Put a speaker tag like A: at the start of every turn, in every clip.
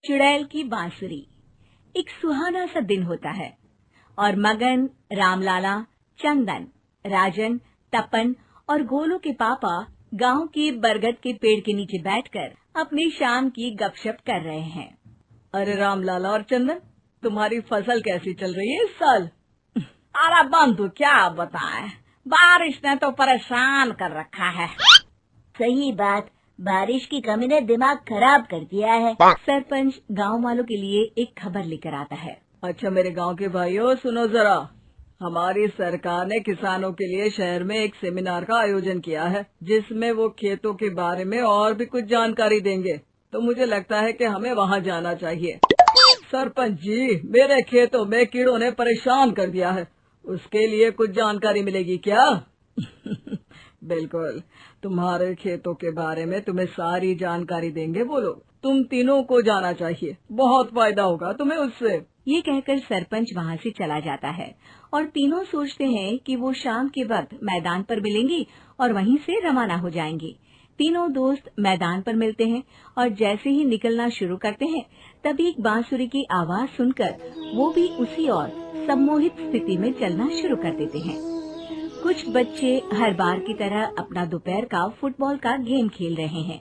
A: चुड़ैल की बांसुरी। एक सुहाना सा दिन होता है और मगन, रामलाला, चंदन, राजन, तपन और गोलू के पापा गांव के बरगद के पेड़ के नीचे बैठकर अपनी शाम की गपशप कर रहे हैं।
B: अरे रामलाला और चंदन, तुम्हारी फसल कैसी चल रही है इस साल? अरे बंधु क्या बताएं, बारिश ने तो परेशान कर रखा है।
C: सही बात, बारिश की कमी ने दिमाग खराब कर दिया है।
A: सरपंच गांव वालों के लिए एक खबर लेकर आता है।
B: अच्छा मेरे गांव के भाइयों, सुनो जरा। हमारी सरकार ने किसानों के लिए शहर में एक सेमिनार का आयोजन किया है, जिसमें वो खेतों के बारे में और भी कुछ जानकारी देंगे। तो मुझे लगता है कि हमें वहां जाना चाहिए। सरपंच जी, मेरे खेतों में कीड़ों ने परेशान कर दिया है, उसके लिए कुछ जानकारी मिलेगी क्या? बिल्कुल, तुम्हारे खेतों के बारे में तुम्हें सारी जानकारी देंगे वो लोग। तुम तीनों को जाना चाहिए, बहुत फायदा होगा तुम्हें उससे।
A: ये कहकर सरपंच वहाँ से चला जाता है और तीनों सोचते हैं कि वो शाम के वक्त मैदान पर मिलेंगे और वहीं से रवाना हो जाएंगे। तीनों दोस्त मैदान पर मिलते हैं और जैसे ही निकलना शुरू करते हैं तभी एक बांसुरी की आवाज सुनकर वो भी उसी ओर सम्मोहित स्थिति में चलना शुरू कर देते हैं। कुछ बच्चे हर बार की तरह अपना दोपहर का फुटबॉल का गेम खेल रहे हैं।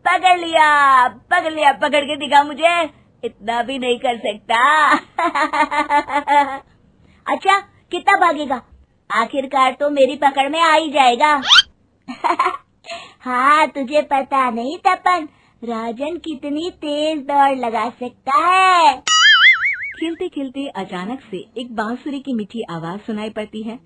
C: पकड़ लिया, पकड़ के दिखा मुझे, इतना भी नहीं कर सकता। अच्छा, कितना भागेगा? आखिरकार तो मेरी पकड़ में आ ही जाएगा। हाँ, तुझे पता नहीं तपन, राजन कितनी तेज दौड़ लगा सकता है।
A: खेलते खेलते अचानक से एक बांसुरी की मीठी आवाज सुनाई पड़ती है।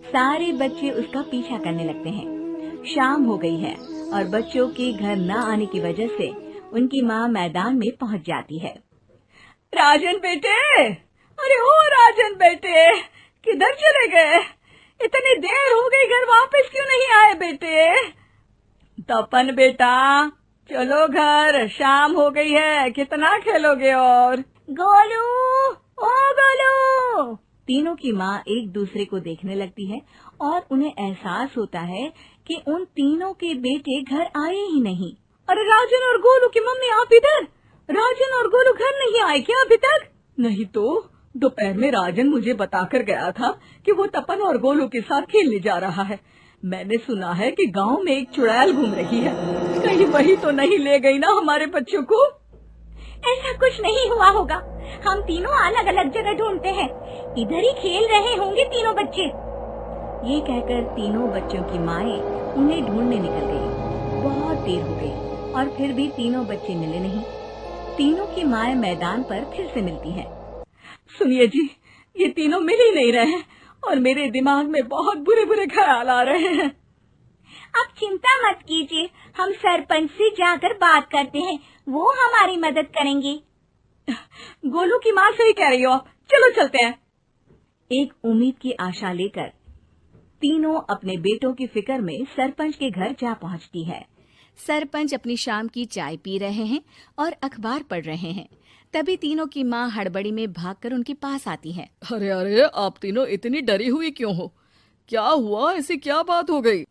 A: सारे बच्चे उसका पीछा करने लगते हैं। शाम हो गई है और बच्चों के घर न आने की वजह से उनकी माँ मैदान में पहुँच जाती है।
B: राजन बेटे, अरे ओ राजन बेटे, किधर चले गए? इतनी देर हो गई, घर वापस क्यों नहीं आए बेटे? तपन बेटा, चलो घर, शाम हो गई है, कितना खेलोगे? और
C: गोलू, ओ गोलू।
A: तीनों की माँ एक दूसरे को देखने लगती है और उन्हें एहसास होता है कि उन तीनों के बेटे घर आए ही नहीं।
B: अरे राजन और गोलू की मम्मी, आप इधर? राजन और गोलू घर नहीं आए क्या अभी तक? नहीं तो दोपहर में राजन मुझे बताकर गया था कि वो तपन और गोलू के साथ खेलने जा रहा है। मैंने सुना है कि गांव में एक चुड़ैल घूम रही है, कहीं वही तो नहीं ले गई ना हमारे बच्चों को?
C: ऐसा कुछ नहीं हुआ होगा, हम तीनों अलग अलग जगह ढूंढते हैं, इधर ही खेल रहे होंगे तीनों बच्चे।
A: ये कहकर तीनों बच्चों की माएं उन्हें ढूंढने निकल गई। बहुत देर हो गई और फिर भी तीनों बच्चे मिले नहीं। तीनों की माएं मैदान पर फिर से मिलती हैं।
B: सुनिए जी, ये तीनों मिल ही नहीं रहे और मेरे दिमाग में बहुत बुरे बुरे ख्याल आ रहे हैं।
C: आप चिंता मत कीजिए, हम सरपंच से जाकर बात करते हैं, वो हमारी मदद करेंगे।
B: गोलू की माँ सही कह रही हो, चलो चलते हैं।
A: एक उम्मीद की आशा लेकर तीनों अपने बेटों की फिक्र में सरपंच के घर जा पहुंचती है।
D: सरपंच अपनी शाम की चाय पी रहे हैं और अखबार पढ़ रहे हैं। तभी तीनों की माँ हड़बड़ी में भागकर उनके पास आती है।
B: अरे अरे, आप तीनों इतनी डरी हुई क्यों हो? क्या हुआ? ऐसी क्या बात हो गई?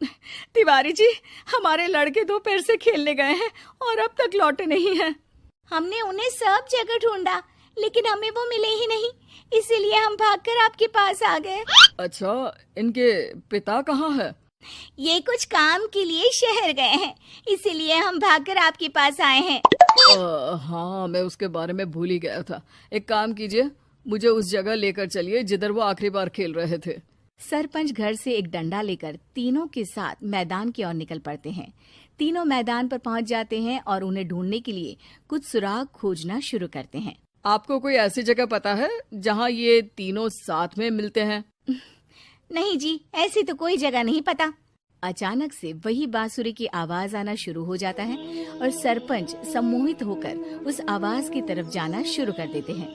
D: तिवारी जी, हमारे लड़के दोपहर से खेलने गए हैं और अब तक लौटे नहीं हैं।
C: हमने उन्हें सब जगह ढूंढा, लेकिन हमें वो मिले ही नहीं, इसीलिए हम भागकर आपके पास आ गए।
B: अच्छा, इनके पिता कहाँ है?
C: ये कुछ काम के लिए शहर गए हैं, इसीलिए हम भागकर आपके पास आए हैं।
B: हाँ, मैं उसके बारे में भूल ही गया था। एक काम कीजिए, मुझे उस जगह लेकर चलिए जिधर वो आखिरी बार खेल रहे थे।
D: सरपंच घर से एक डंडा लेकर तीनों के साथ मैदान की ओर निकल पड़ते हैं। तीनों मैदान पर पहुंच जाते हैं और उन्हें ढूंढने के लिए कुछ सुराग खोजना शुरू करते हैं।
B: आपको कोई ऐसी जगह पता है जहां ये तीनों साथ में मिलते हैं?
C: नहीं जी, ऐसी तो कोई जगह नहीं पता।
D: अचानक से वही बांसुरी की आवाज आना शुरू हो जाता है और सरपंच सम्मोहित होकर उस आवाज की तरफ जाना शुरू कर देते हैं।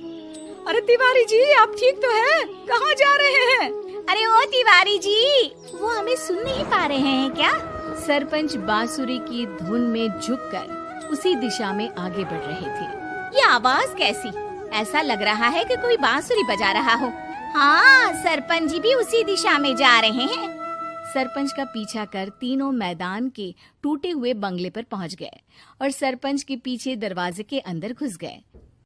B: अरे तिवारी जी, आप ठीक तो हैं? कहाँ जा रहे हैं?
C: अरे ओ तिवारी जी, वो हमें सुन नहीं पा रहे हैं क्या?
D: सरपंच बांसुरी की धुन में झुककर उसी दिशा में आगे बढ़ रहे थे।
C: ये आवाज कैसी? ऐसा लग रहा है कि कोई बांसुरी बजा रहा हो। हाँ, सरपंच जी भी उसी दिशा में जा रहे हैं।
D: सरपंच का पीछा कर तीनों मैदान के टूटे हुए बंगले पर पहुंच गए और सरपंच के पीछे दरवाजे के अंदर घुस गए।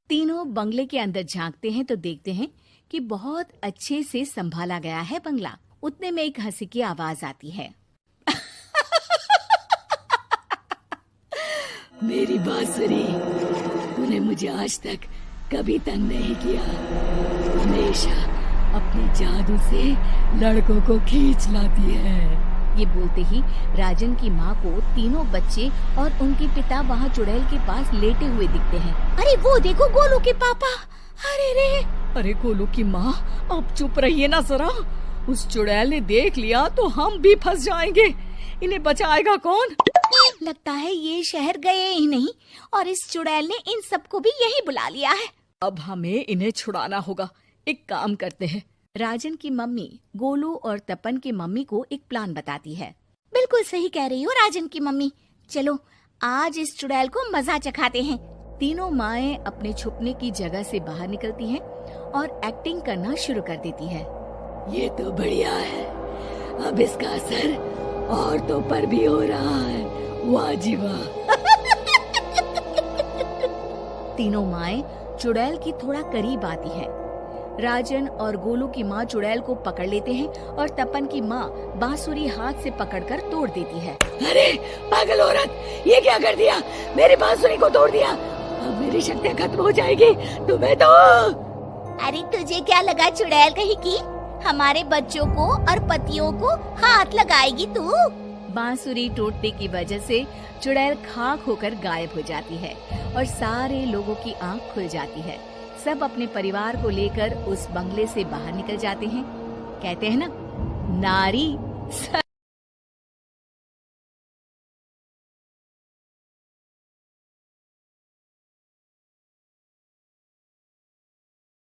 D: तीनों बंगले के अंदर झांकते हैं तो देखते हैं कि बहुत अच्छे से संभाला गया है बंगला। उतने में एक हंसी की आवाज आती है।
E: मेरी बांसुरी, तूने मुझे आज तक कभी तंग नहीं किया। हमेशा अपने जादू से लड़कों को खींच लाती है।
D: ये बोलते ही राजन की माँ को तीनों बच्चे और उनके पिता वहाँ चुड़ैल के पास लेटे हुए दिखते हैं।
C: अरे वो देखो गोलू के पापा। अरे रे।
E: अरे गोलू की माँ, अब चुप रहिए ना जरा। उस चुड़ैल ने देख लिया तो हम भी फंस जाएंगे। इन्हें बचाएगा कौन?
C: लगता है ये शहर गए ही नहीं और इस चुड़ैल ने इन सबको भी यही बुला लिया है।
E: अब हमें इन्हें छुड़ाना होगा। एक काम करते हैं।
D: राजन की मम्मी गोलू और तपन की मम्मी को एक प्लान बताती है।
C: बिल्कुल सही कह रही हो राजन की मम्मी। चलो आज इस चुड़ैल को मजा चखाते हैं।
D: तीनों माएं अपने छुपने की जगह से बाहर निकलती हैं और एक्टिंग करना शुरू कर देती है।
E: ये तो बढ़िया है। अब इसका असर औरतों पर भी हो रहा है। वाह जी वाह।
D: तीनों माएं चुड़ैल की थोड़ा करीब आती है। राजन और गोलू की माँ चुड़ैल को पकड़ लेते हैं और तपन की माँ बांसुरी हाथ से पकड़कर तोड़ देती है।
E: अरे पागल औरत, ये क्या कर दिया? मेरी बांसुरी को तोड़ दिया। अब मेरी शक्तियाँ खत्म हो जाएगी। तुम्हें तो
C: अरे तुझे क्या लगा चुड़ैल कहीं की हमारे बच्चों को और पतियों को हाथ लगाएगी तू?
D: बांसुरी टूटने की वजह से चुड़ैल खाक होकर गायब हो जाती है और सारे लोगों की आंख खुल जाती है। सब अपने परिवार को लेकर उस बंगले से बाहर निकल जाते हैं। कहते हैं ना, नारी